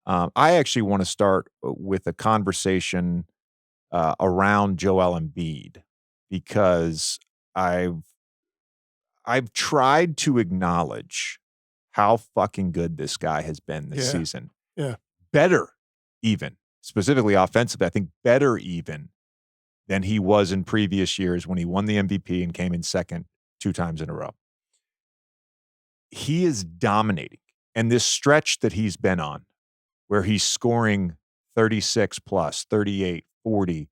I actually want to start with a conversation around Joel Embiid because I've tried to acknowledge how fucking good this guy has been this Yeah. season. Yeah. Better even, specifically offensively, I think better even than he was in previous years when he won the MVP and came in second 2 times in a row. He is dominating. And this stretch that he's been on, where he's scoring 36 plus, 38, 40,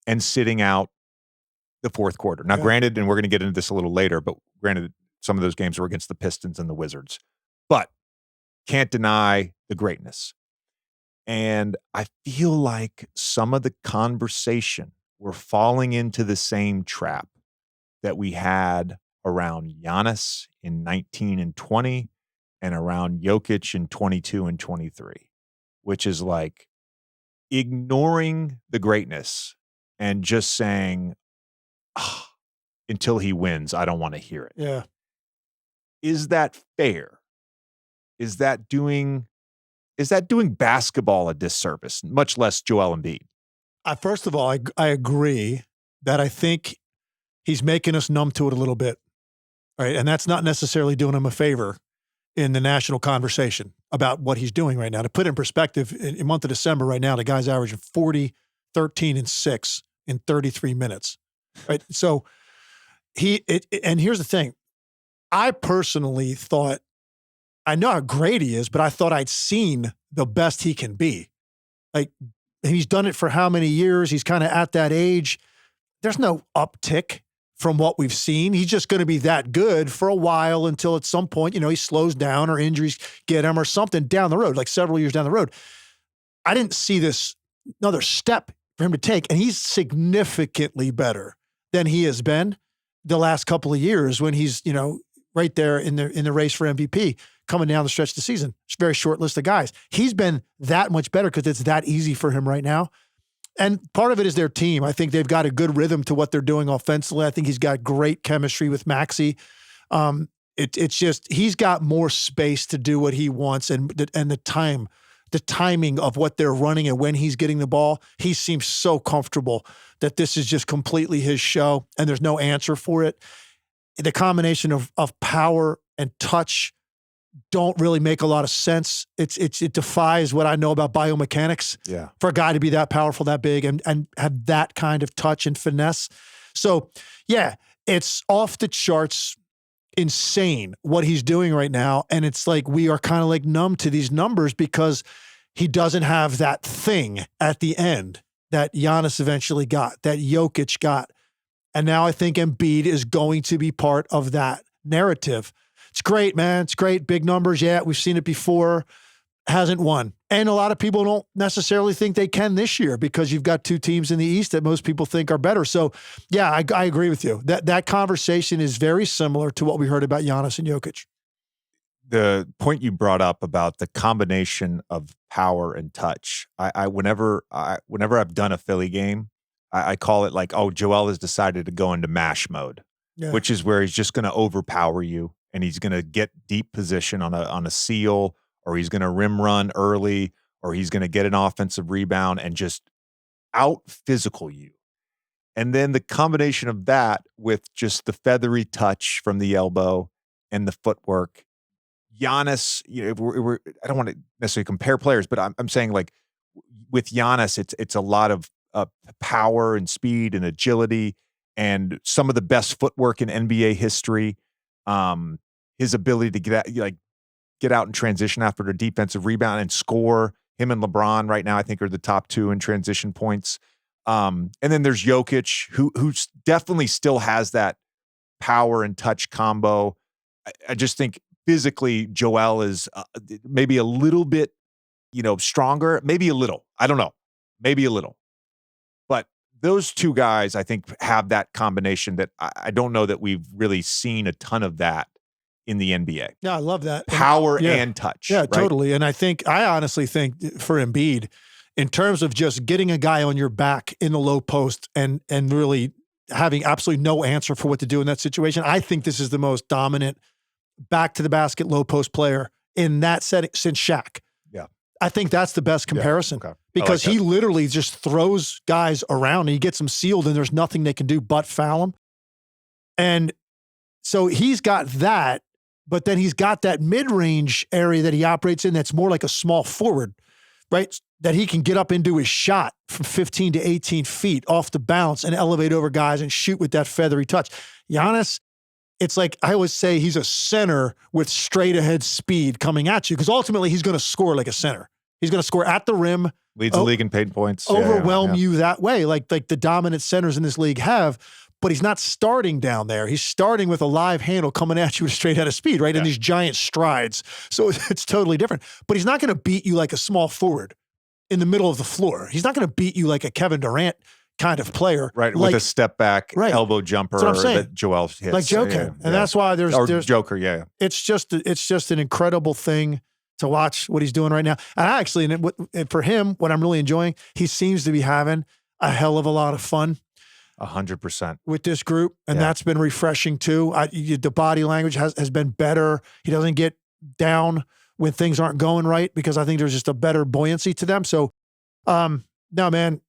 and sitting out the fourth quarter. Now, granted, and we're going to get into this a little later, but granted, some of those games were against the Pistons and the Wizards. But can't deny the greatness. And I feel like some of the conversation, we're falling into the same trap that we had around Giannis in 19 and 20 and around Jokic in 22 and 23, which is like ignoring the greatness and just saying, until he wins, I don't want to hear it. Yeah. Is that fair? Is that doing basketball a disservice, much less Joel Embiid? First of all, I agree that I think he's making us numb to it a little bit, right? And that's not necessarily doing him a favor in the national conversation about what he's doing right now. To put it in perspective, in the month of December right now, the guy's averaging 40, 13, and 6 in 33 minutes, right? So and here's the thing. I personally thought, I know how great he is, but I thought I'd seen the best he can be. Like, he's done it for how many years? He's kind of at that age. There's no uptick from what we've seen. He's just going to be that good for a while until at some point, he slows down or injuries get him or something down the road, like several years down the road. I didn't see this another step for him to take, and he's significantly better than he has been the last couple of years when he's, right there in the race for MVP coming down the stretch of the season. It's a very short list of guys. He's been that much better because it's that easy for him right now. And part of it is their team. I think they've got a good rhythm to what they're doing offensively. I think he's got great chemistry with Maxey. It's just he's got more space to do what he wants, and the timing of what they're running and when he's getting the ball, he seems so comfortable that this is just completely his show and there's no answer for it. The combination of power and touch don't really make a lot of sense. It defies what I know about biomechanics. Yeah. For a guy to be that powerful, that big, and have that kind of touch and finesse. So yeah, it's off the charts, insane what he's doing right now. And it's like we are kind of like numb to these numbers because he doesn't have that thing at the end that Giannis eventually got, that Jokic got. And now I think Embiid is going to be part of that narrative. It's great, man. It's great. Big numbers. Yeah, we've seen it before. Hasn't won. And a lot of people don't necessarily think they can this year because you've got two teams in the East that most people think are better. So, yeah, I agree with you. That conversation is very similar to what we heard about Giannis and Jokic. The point you brought up about the combination of power and touch, whenever I've done a Philly game, I call it like, Joel has decided to go into mash mode, which is where he's just going to overpower you and he's going to get deep position on a seal, or he's going to rim run early, or he's going to get an offensive rebound and just out physical you. And then the combination of that with just the feathery touch from the elbow and the footwork. Giannis, I don't want to necessarily compare players, but I'm saying like with Giannis, it's a lot of power and speed and agility and some of the best footwork in NBA history. His ability to get out and transition after a defensive rebound and score. Him and LeBron right now, I think, are the top two in transition points. And then there's Jokic, who definitely still has that power and touch combo. I just think physically Joel is maybe a little bit, stronger. Maybe a little. I don't know. Maybe a little. But those two guys, I think, have that combination that I don't know that we've really seen a ton of that in the NBA. Yeah, I love that. Power and touch. Yeah, right? Totally. And I honestly think for Embiid, in terms of just getting a guy on your back in the low post and really having absolutely no answer for what to do in that situation, I think this is the most dominant back to the basket low post player in that setting since Shaq. Yeah. I think that's the best comparison okay. because like he literally just throws guys around and he gets them sealed and there's nothing they can do but foul him. And so he's got that, but then he's got that mid-range area that he operates in that's more like a small forward, right? That he can get up into his shot from 15 to 18 feet off the bounce and elevate over guys and shoot with that feathery touch. Giannis, it's like I always say he's a center with straight ahead speed coming at you because ultimately he's going to score like a center. He's going to score at the rim. Leads the league in paid points. Overwhelm you that way like the dominant centers in this league have. But he's not starting down there. He's starting with a live handle coming at you with straight out of speed, right? In these giant strides. So it's totally different. But he's not going to beat you like a small forward in the middle of the floor. He's not going to beat you like a Kevin Durant kind of player. Right, like, with a step back, elbow jumper that Joel hits. Like Joker. And that's why there's Joker, It's just an incredible thing to watch what he's doing right now. And actually, and for him, what I'm really enjoying, he seems to be having a hell of a lot of fun. 100% with this group, and that's been refreshing too. The body language has been better. He doesn't get down when things aren't going right because I think there's just a better buoyancy to them. So, no, man,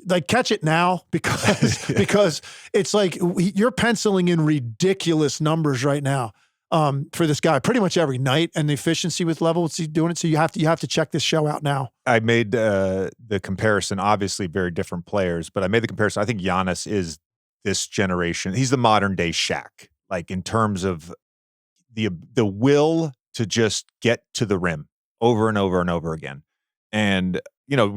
like catch it now because because it's like you're penciling in ridiculous numbers right now for this guy pretty much every night, and the efficiency with level what's he doing it. So you have to check this show out now. I made the comparison, obviously very different players, but I made the comparison. I think Giannis is this generation. He's the modern day Shaq, like in terms of the will to just get to the rim over and over and over again. And,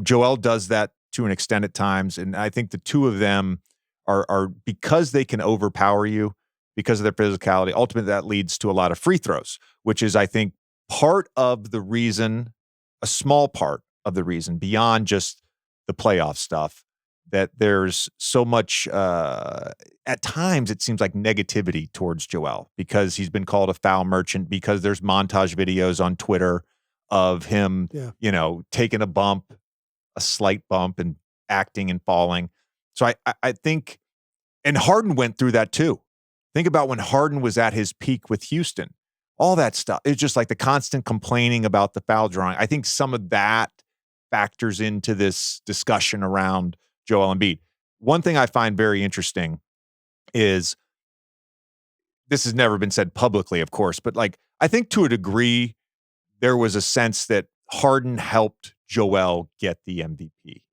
Joel does that to an extent at times. And I think the two of them are because they can overpower you because of their physicality. Ultimately, that leads to a lot of free throws, which is, I think, part of the reason, a small part of the reason, beyond just the playoff stuff, that there's so much, at times it seems like negativity towards Joel because he's been called a foul merchant because there's montage videos on Twitter of him, taking a slight bump and acting and falling. So I think, and Harden went through that too. Think about when Harden was at his peak with Houston, all that stuff. It's just like the constant complaining about the foul drawing. I think some of that factors into this discussion around Joel Embiid. One thing I find very interesting is, this has never been said publicly, of course, but like, I think to a degree, there was a sense that Harden helped Joel get the MVP,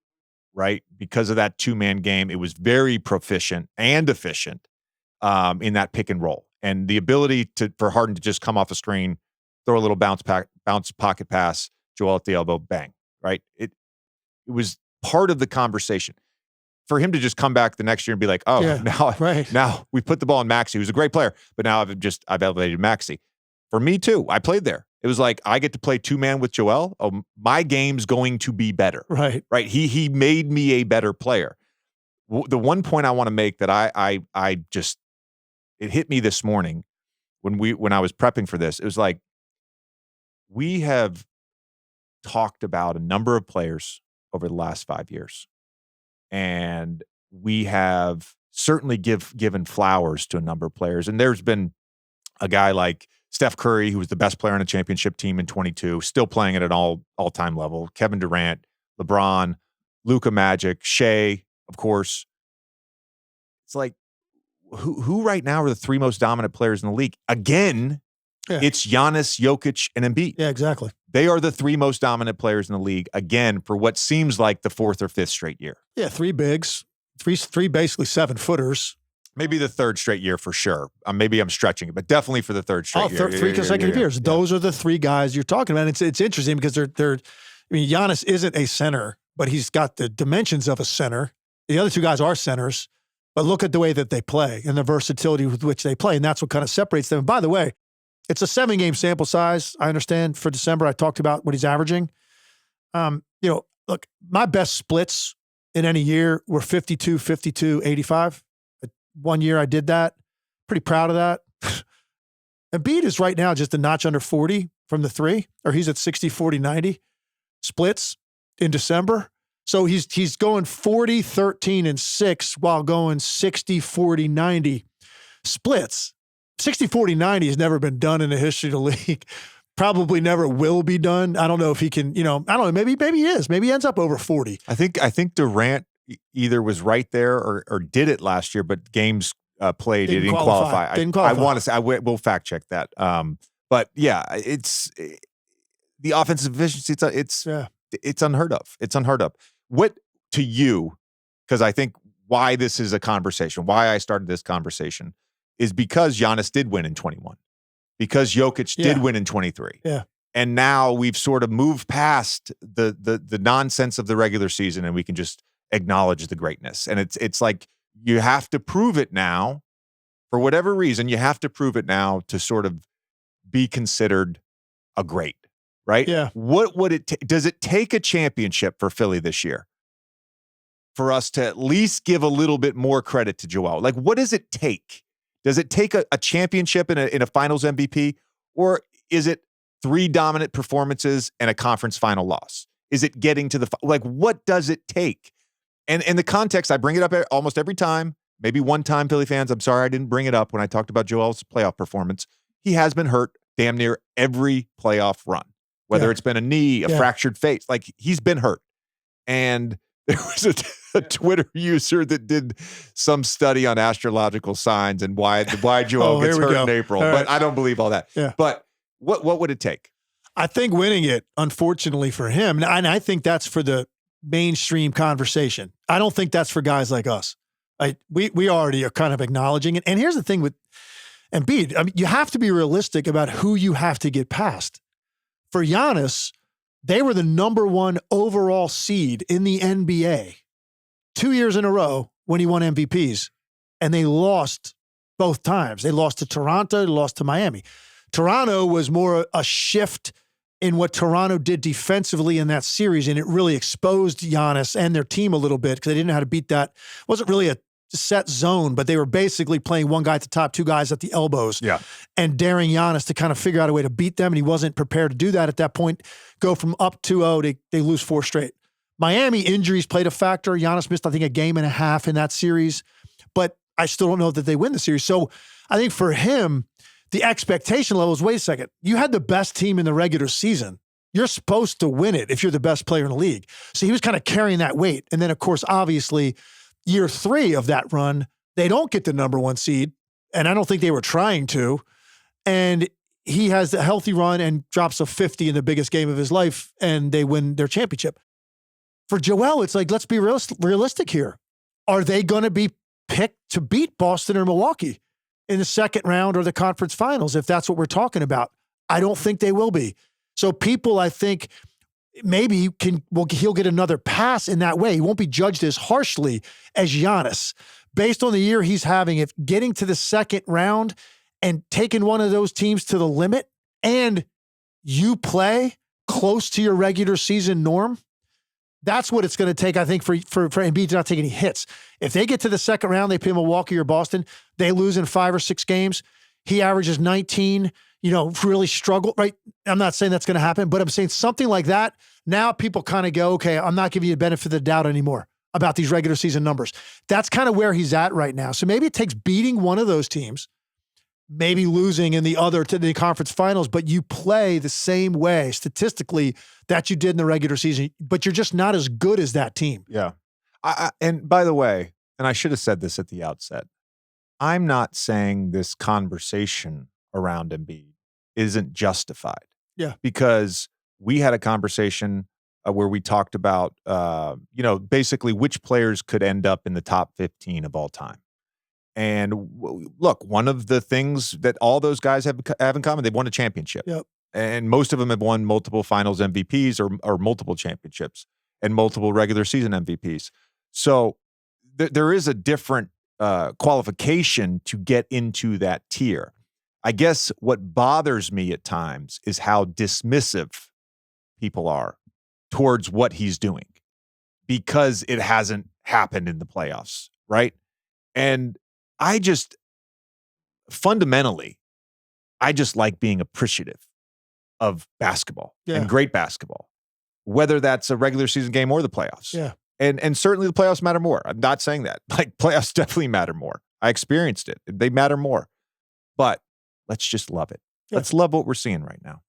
right? Because of that two-man game, it was very proficient and efficient in that pick and roll. And the ability for Harden to just come off a screen, throw a little bounce pocket pass, Joel at the elbow, bang, right? It was part of the conversation. For him to just come back the next year and be like, now we put the ball in Maxey, who's a great player, but now I've elevated Maxey. For me too, I played there. It was like, I get to play two-man with Joel. Oh, my game's going to be better. Right. He made me a better player. The one point I want to make that I just, it hit me this morning when I was prepping for this. It was like, we have talked about a number of players over the last 5 years, and we have certainly given flowers to a number of players. And there's been a guy like Steph Curry, who was the best player on a championship team in 22, still playing at an all-time level. Kevin Durant, LeBron, Luka Magic, Shea, of course. It's like, who right now are the three most dominant players in the league? Again, it's Giannis, Jokic, and Embiid. Yeah, exactly. They are the three most dominant players in the league, again, for what seems like the fourth or fifth straight year. Yeah, three bigs, three basically 7-footers. Maybe the third straight year for sure. Maybe I'm stretching it, but definitely for the third straight year. Three consecutive years. Those are the three guys you're talking about. It's interesting because Giannis isn't a center, but he's got the dimensions of a center. The other two guys are centers, but look at the way that they play and the versatility with which they play, and that's what kind of separates them. And by the way, it's a 7-game sample size, I understand, for December. I talked about what he's averaging. Look, my best splits in any year were 52, 52, 85. 1 year I did that. Pretty proud of that. Embiid is right now just a notch under 40 from the three, or he's at 60, 40, 90 splits in December. So he's going 40, 13, and 6 while going 60, 40, 90 splits. 60, 40, 90 has never been done in the history of the league. probably never will be done. I don't know if he can, I don't know, maybe he is. Maybe he ends up over 40. I think Durant either was right there or did it last year, but games played, it didn't qualify. Didn't qualify. I want to say, we'll fact check that. But yeah, it's the offensive efficiency. It's unheard of. It's unheard of. What to you, because I think why this is a conversation, why I started this conversation is because Giannis did win in 21, because Jokic did win in 23. Yeah. And now we've sort of moved past the nonsense of the regular season and we can just acknowledge the greatness. And it's like you have to prove it now. For whatever reason, you have to prove it now to sort of be considered a great, right? Yeah. What would it does it take a championship for Philly this year for us to at least give a little bit more credit to Joel? Like, what does it take? Does it take a championship in a finals MVP, or is it 3 dominant performances and a conference final loss? Is it getting to what does it take? And in the context, I bring it up almost every time. Maybe one time, Philly fans, I'm sorry I didn't bring it up when I talked about Joel's playoff performance. He has been hurt damn near every playoff run, whether it's been a knee, a fractured face. Like, he's been hurt. And there was a Twitter user that did some study on astrological signs and why Joel gets hurt in April. But I don't believe all that. Yeah. But what would it take? I think winning it, unfortunately for him, and I think that's for the mainstream conversation. I don't think that's for guys like us. We already are kind of acknowledging it. And here's the thing with Embiid. I mean, you have to be realistic about who you have to get past. For Giannis, they were the #1 overall seed in the NBA 2 years in a row when he won MVPs, and they lost both times. They lost to Toronto, they lost to Miami. Toronto was more a shift in what Toronto did defensively in that series, and it really exposed Giannis and their team a little bit because they didn't know how to beat that. It wasn't really a set zone, but they were basically playing one guy at the top, 2 guys at the elbows, and daring Giannis to kind of figure out a way to beat them, and he wasn't prepared to do that at that point. Go from up 2-0, they lose 4 straight. Miami injuries played a factor. Giannis missed, I think, a game and a half in that series, but I still don't know that they win the series. So I think for him, the expectation level is, wait a second, you had the best team in the regular season. You're supposed to win it if you're the best player in the league. So he was kind of carrying that weight. And then, of course, obviously, year 3 of that run, they don't get the #1 seed, and I don't think they were trying to. And he has a healthy run and drops a 50 in the biggest game of his life, and they win their championship. For Joel, it's like, let's be realistic here. Are they going to be picked to beat Boston or Milwaukee in the second round or the conference finals, if that's what we're talking about? I don't think they will be. So people, I think, maybe he'll get another pass in that way. He won't be judged as harshly as Giannis. Based on the year he's having, if getting to the second round and taking one of those teams to the limit, and you play close to your regular season norm, that's what it's going to take, I think, for Embiid to not take any hits. If they get to the second round, they play Milwaukee or Boston, they lose in 5 or 6 games, he averages 19, really struggle, right? I'm not saying that's going to happen, but I'm saying something like that. Now people kind of go, okay, I'm not giving you the benefit of the doubt anymore about these regular season numbers. That's kind of where he's at right now. So maybe it takes beating one of those teams, maybe losing in the other to the conference finals, but you play the same way statistically that you did in the regular season, but you're just not as good as that team. Yeah. And by the way, and I should have said this at the outset, I'm not saying this conversation around Embiid isn't justified. Yeah. Because we had a conversation where we talked about, basically which players could end up in the top 15 of all time. And look, one of the things that all those guys have in common, they've won a championship. Yep. And most of them have won multiple finals MVPs or multiple championships and multiple regular season MVPs. So there is a different qualification to get into that tier. I guess what bothers me at times is how dismissive people are towards what he's doing because it hasn't happened in the playoffs, right? And fundamentally, I just like being appreciative of basketball and great basketball, whether that's a regular season game or the playoffs. Yeah. And certainly the playoffs matter more. I'm not saying that. Like, playoffs definitely matter more. I experienced it. They matter more. But let's just love it. Yeah. Let's love what we're seeing right now.